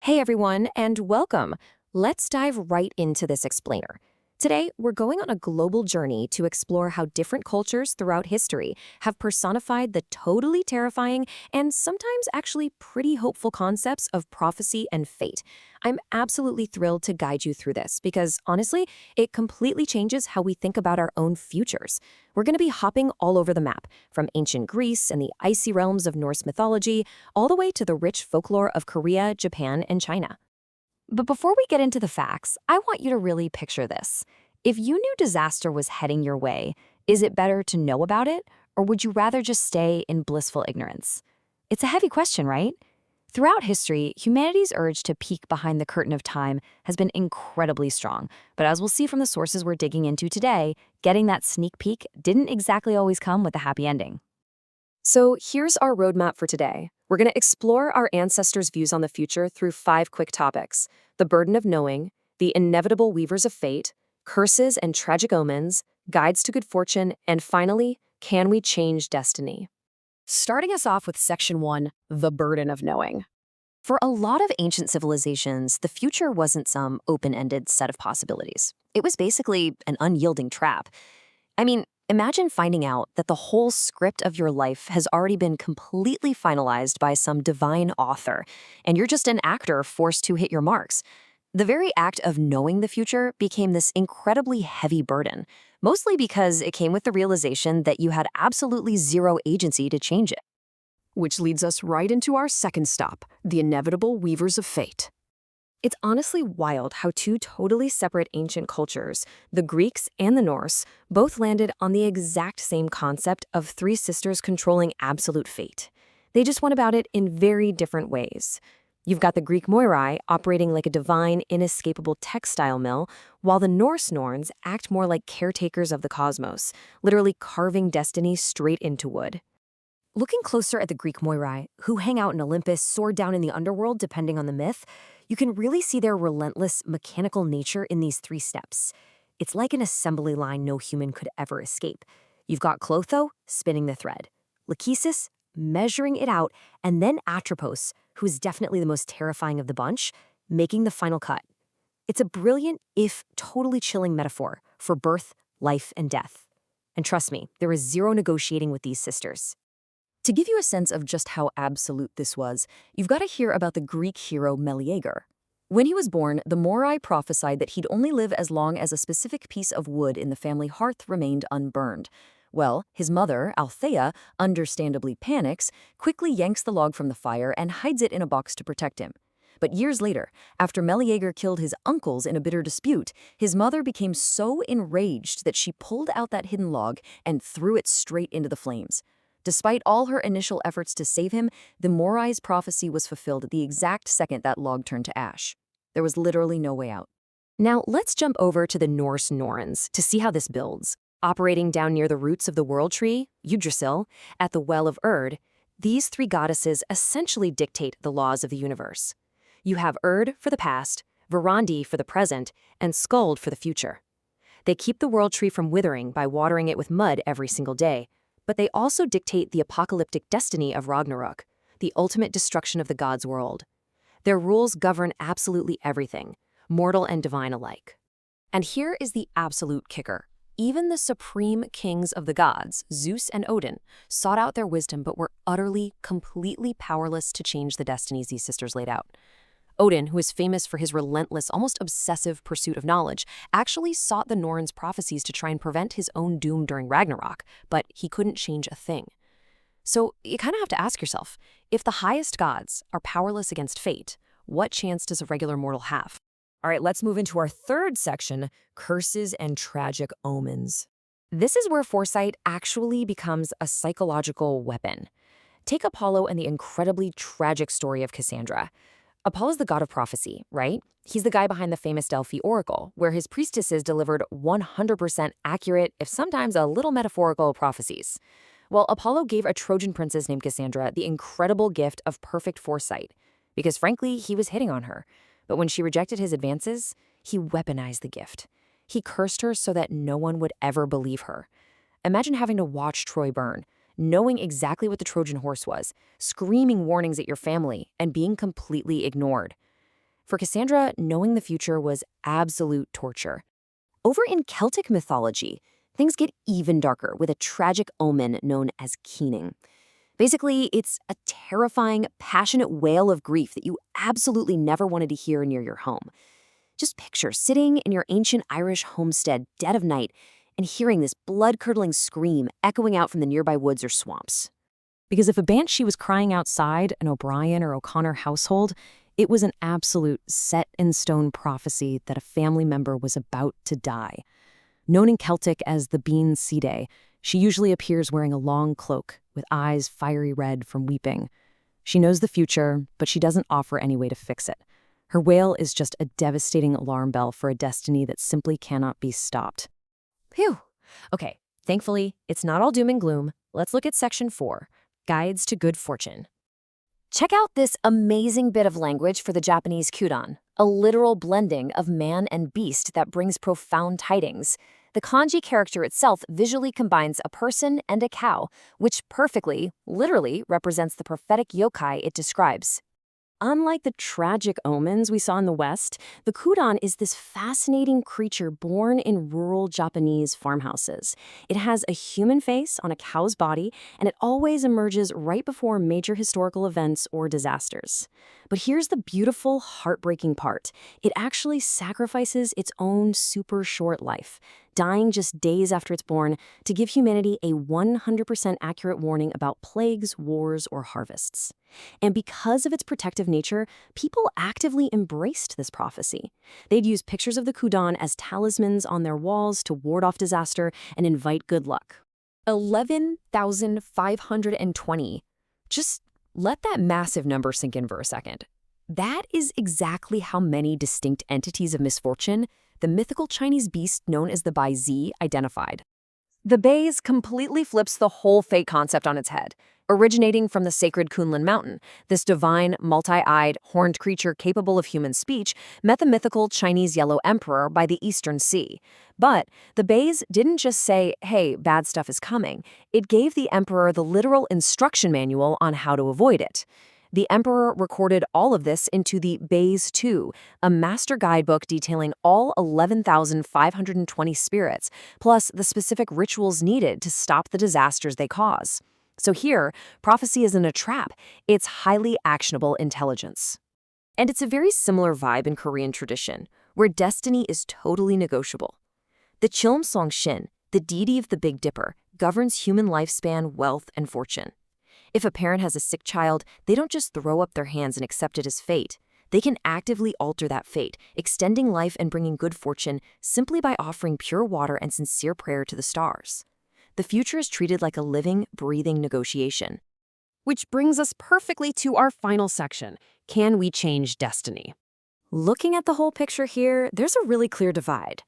Hey everyone, and welcome. Let's dive right into this explainer. Today, we're going on a global journey to explore how different cultures throughout history have personified the totally terrifying and sometimes actually pretty hopeful concepts of prophecy and fate. I'm absolutely thrilled to guide you through this because, honestly, it completely changes how we think about our own futures. We're going to be hopping all over the map, from ancient Greece and the icy realms of Norse mythology, all the way to the rich folklore of Korea, Japan, and China. But before we get into the facts, I want you to really picture this. If you knew disaster was heading your way, is it better to know about it, or would you rather just stay in blissful ignorance? It's a heavy question, right? Throughout history, humanity's urge to peek behind the curtain of time has been incredibly strong. But as we'll see from the sources we're digging into today, getting that sneak peek didn't exactly always come with a happy ending. So here's our roadmap for today. We're going to explore our ancestors' views on the future through 5 quick topics: the burden of knowing, the inevitable weavers of fate, curses and tragic omens, guides to good fortune, and finally, can we change destiny? Starting us off with Section 1, the burden of knowing. For a lot of ancient civilizations, the future wasn't some open-ended set of possibilities. It was basically an unyielding trap. I mean, imagine finding out that the whole script of your life has already been completely finalized by some divine author, and you're just an actor forced to hit your marks. The very act of knowing the future became this incredibly heavy burden, mostly because it came with the realization that you had absolutely zero agency to change it. Which leads us right into our second stop, the inevitable weavers of fate. It's honestly wild how two totally separate ancient cultures, the Greeks and the Norse, both landed on the exact same concept of three sisters controlling absolute fate. They just went about it in very different ways. You've got the Greek Moirai operating like a divine, inescapable textile mill, while the Norse Norns act more like caretakers of the cosmos, literally carving destiny straight into wood. Looking closer at the Greek Moirai, who hang out in Olympus, soar down in the underworld depending on the myth, you can really see their relentless, mechanical nature in these 3 steps. It's like an assembly line no human could ever escape. You've got Clotho spinning the thread, Lachesis measuring it out, and then Atropos, who is definitely the most terrifying of the bunch, making the final cut. It's a brilliant, if totally chilling metaphor for birth, life, and death. And trust me, there is zero negotiating with these sisters. To give you a sense of just how absolute this was, you've got to hear about the Greek hero Meleager. When he was born, the Moirai prophesied that he'd only live as long as a specific piece of wood in the family hearth remained unburned. Well, his mother, Althea, understandably panics, quickly yanks the log from the fire and hides it in a box to protect him. But years later, after Meleager killed his uncles in a bitter dispute, his mother became so enraged that she pulled out that hidden log and threw it straight into the flames. Despite all her initial efforts to save him, the Moirai's prophecy was fulfilled at the exact second that log turned to ash. There was literally no way out. Now, let's jump over to the Norse Norns to see how this builds. Operating down near the roots of the World Tree, Yggdrasil, at the Well of Erd, these 3 goddesses essentially dictate the laws of the universe. You have Erd for the past, Verandi for the present, and Skuld for the future. They keep the World Tree from withering by watering it with mud every single day, but they also dictate the apocalyptic destiny of Ragnarok, the ultimate destruction of the gods' world. Their rules govern absolutely everything, mortal and divine alike. And here is the absolute kicker. Even the supreme kings of the gods, Zeus and Odin, sought out their wisdom but were utterly, completely powerless to change the destinies these sisters laid out. Odin, who is famous for his relentless, almost obsessive pursuit of knowledge, actually sought the Norns' prophecies to try and prevent his own doom during Ragnarok, but he couldn't change a thing. So you kind of have to ask yourself, if the highest gods are powerless against fate, what chance does a regular mortal have? All right, let's move into our third section, curses and tragic omens. This is where foresight actually becomes a psychological weapon. Take Apollo and the incredibly tragic story of Cassandra. Apollo's the god of prophecy, right? He's the guy behind the famous Delphi oracle, where his priestesses delivered 100% accurate, if sometimes a little metaphorical, prophecies. Well, Apollo gave a Trojan princess named Cassandra the incredible gift of perfect foresight, because frankly, he was hitting on her. But when she rejected his advances, he weaponized the gift. He cursed her so that no one would ever believe her. Imagine having to watch Troy burn, knowing exactly what the Trojan horse was, screaming warnings at your family, and being completely ignored. For Cassandra, knowing the future was absolute torture. Over in Celtic mythology, things get even darker with a tragic omen known as keening. Basically, it's a terrifying, passionate wail of grief that you absolutely never wanted to hear near your home. Just picture sitting in your ancient Irish homestead dead of night and hearing this blood-curdling scream echoing out from the nearby woods or swamps. Because if a banshee was crying outside an O'Brien or O'Connor household, it was an absolute set-in-stone prophecy that a family member was about to die. Known in Celtic as the Bean Sidhe, she usually appears wearing a long cloak with eyes fiery red from weeping. She knows the future, but she doesn't offer any way to fix it. Her wail is just a devastating alarm bell for a destiny that simply cannot be stopped. Phew. Okay, thankfully, it's not all doom and gloom. Let's look at Section 4, Guides to Good Fortune. Check out this amazing bit of language for the Japanese kudan, a literal blending of man and beast that brings profound tidings. The kanji character itself visually combines a person and a cow, which perfectly, literally, represents the prophetic yokai it describes. Unlike the tragic omens we saw in the West, the kudan is this fascinating creature born in rural Japanese farmhouses. It has a human face on a cow's body, and it always emerges right before major historical events or disasters. But here's the beautiful, heartbreaking part. It actually sacrifices its own super short life, dying just days after it's born to give humanity a 100% accurate warning about plagues, wars, or harvests. And because of its protective nature, people actively embraced this prophecy. They'd use pictures of the kudan as talismans on their walls to ward off disaster and invite good luck. 11,520. Just let that massive number sink in for a second. That is exactly how many distinct entities of misfortune the mythical Chinese beast known as the Bai Zi identified. The Bai's completely flips the whole fate concept on its head. Originating from the sacred Kunlun Mountain, this divine, multi-eyed, horned creature capable of human speech met the mythical Chinese Yellow Emperor by the Eastern Sea. But the Bais didn't just say, hey, bad stuff is coming. It gave the emperor the literal instruction manual on how to avoid it. The emperor recorded all of this into the Bais II, a master guidebook detailing all 11,520 spirits, plus the specific rituals needed to stop the disasters they cause. So here, prophecy isn't a trap, it's highly actionable intelligence. And it's a very similar vibe in Korean tradition, where destiny is totally negotiable. The Chilmsong Shin, the deity of the Big Dipper, governs human lifespan, wealth, and fortune. If a parent has a sick child, they don't just throw up their hands and accept it as fate. They can actively alter that fate, extending life and bringing good fortune simply by offering pure water and sincere prayer to the stars. The future is treated like a living, breathing negotiation. Which brings us perfectly to our final section. Can we change destiny? Looking at the whole picture here, there's a really clear divide.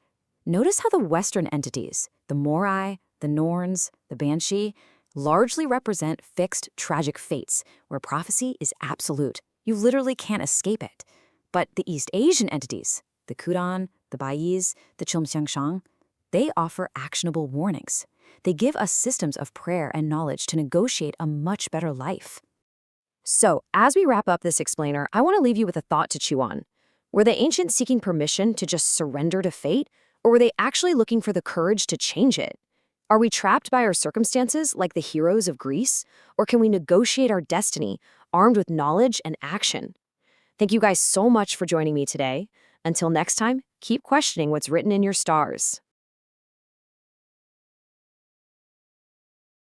Notice how the Western entities, the Morai, the Norns, the Banshee, largely represent fixed, tragic fates, where prophecy is absolute. You literally can't escape it. But the East Asian entities, the Kudan, the Bais, the Chilmseongshang, they offer actionable warnings. They give us systems of prayer and knowledge to negotiate a much better life. So, as we wrap up this explainer, I want to leave you with a thought to chew on. Were the ancients seeking permission to just surrender to fate, or were they actually looking for the courage to change it? Are we trapped by our circumstances like the heroes of Greece, or can we negotiate our destiny armed with knowledge and action? Thank you guys so much for joining me today. Until next time, keep questioning what's written in your stars.